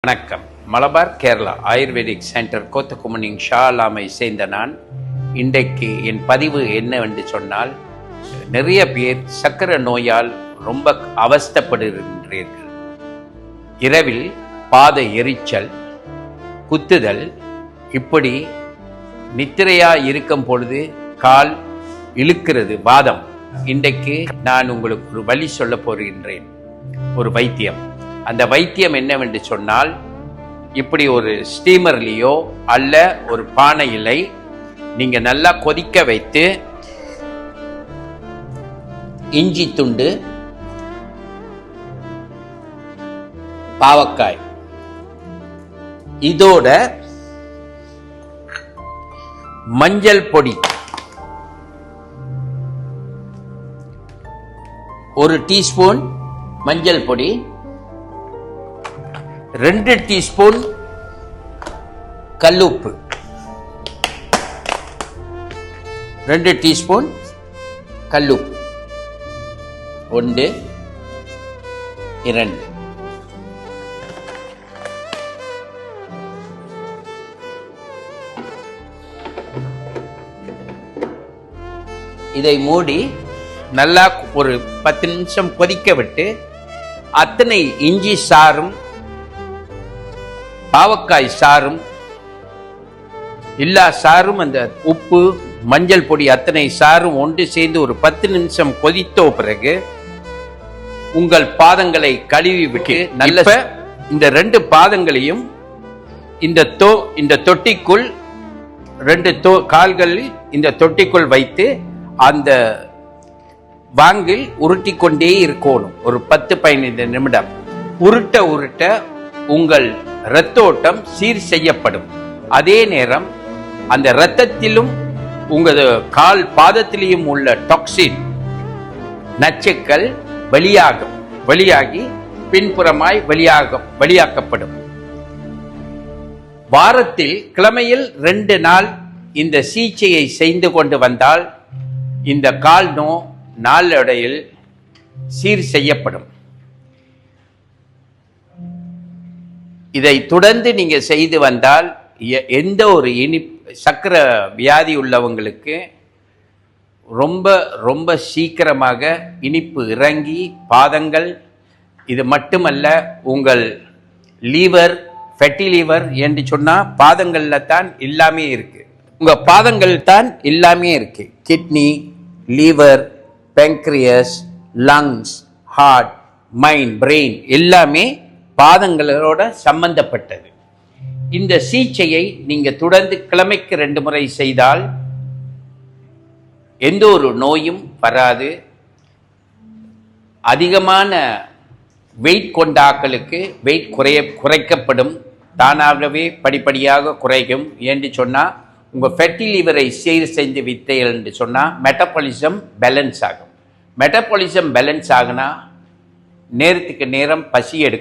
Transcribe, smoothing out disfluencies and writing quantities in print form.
வணக்கம். Malabar Kerala ayurvedic centre கோத்தகுமனிங் Shah அலாமை சேர்ந்த நான் இன்றைக்கு என் பதிவு என்னவென்று சொன்னால், நிறைய பேர் சக்கரை நோயால் ரொம்ப அவஸ்தைப்படுகின்றீர்கள். இரவில் பாத எரிச்சல், குத்துதல், இப்படி நித்திரையா இருக்கும் பொழுது கால் இழுக்கிறது, வாதம். இன்றைக்கு நான் உங்களுக்கு ஒரு வழி சொல்ல போகின்றேன், ஒரு வைத்தியம். அந்த வைத்தியம் என்னவென்று சொன்னால், இப்படி ஒரு ஸ்டீமர்லேயோ அல்ல ஒரு பானையிலை நீங்க நல்லா கொதிக்க வைத்து இஞ்சி துண்டு, பாவக்காய், இதோட மஞ்சள் பொடி 1 டீஸ்பூன் மஞ்சள் பொடி, 2 டீஸ்பூன் கல்லுப்பு, 2 டீஸ்பூன் கல்லுப்பு, 1 2 இதை மூடி நல்லா ஒரு 10 நிமிஷம் கொதிக்க விட்டு, அத்தனை இஞ்சி சாறும் பாவக்காய் சாறும் எல்லா சாறும் அந்த உப்பு மஞ்சள் பொடி அத்தனை சாறும் ஒன்று சேர்ந்து ஒரு 10 நிமிஷம் கொதித்த பிறகு உங்கள் பாதங்களை கழுவி விட்டு நல்ல இந்த 2 பாதங்களையும் இந்த தொட்டிக்குள் 2 கால்களில் இந்த தொட்டிக்குள் வைத்து அந்த வாங்கில் உருட்டி கொண்டே இருக்கணும். ஒரு 10-15 நிமிடம் உருட்ட உங்கள் இரத்த ஓட்டம் சீர் செய்யப்படும். அதே நேரம் அந்த இரத்தத்திலும் உங்கள் கால் பாதத்திலையும் உள்ள டாக்ஸின் நச்சுக்கள் வெளியாகி பின்புறமாய் வெளியாக்கப்படும். வாரத்தில் கிழமையில் 2 நாள் இந்த சிகிச்சையை செய்து கொண்டு வந்தால் இந்த கால் நாளடைவில் சீர் செய்யப்படும். இதை தொடர்ந்து நீங்க செய்து வந்தால் எந்த ஒரு சக்கரை வியாதி உள்ளவங்களுக்கு ரொம்ப சீக்கிரமாக இனிப்பு இறங்கி பாதங்கள், இது மட்டுமல்ல உங்கள் லீவர், ஃபேட்டி லீவர் என்று சொன்னா பாதங்கள்ல தான் எல்லாமே இருக்கு. உங்க பாதங்கள் தான் எல்லாமே இருக்கு. Kidney, liver, pancreas, lungs, heart, mind, brain எல்லாமே பாதங்களோட சம்பந்தப்பட்டது. இந்த சிகிச்சையை நீங்க தொடர்ந்து கிழமைக்கு 2 முறை செய்தால் எந்த ஒரு நோயும் வராது. அதிகமான வெயிட் கொண்ட ஆட்களுக்கு வெயிட் குறைக்கப்படும், தானாகவே படிப்படியாக குறைக்கும். என்று சொன்னா உங்க ஃபேட்டி லிவரை சீர் செஞ்சு வித்தைகள் என்று சொன்னா மெட்டபாலிசம் பேலன்ஸ் ஆகும். மெட்டபாலிசம் பேலன்ஸ் ஆகுனா நேரத்துக்கு நேரம் பசி எடுக்கும்.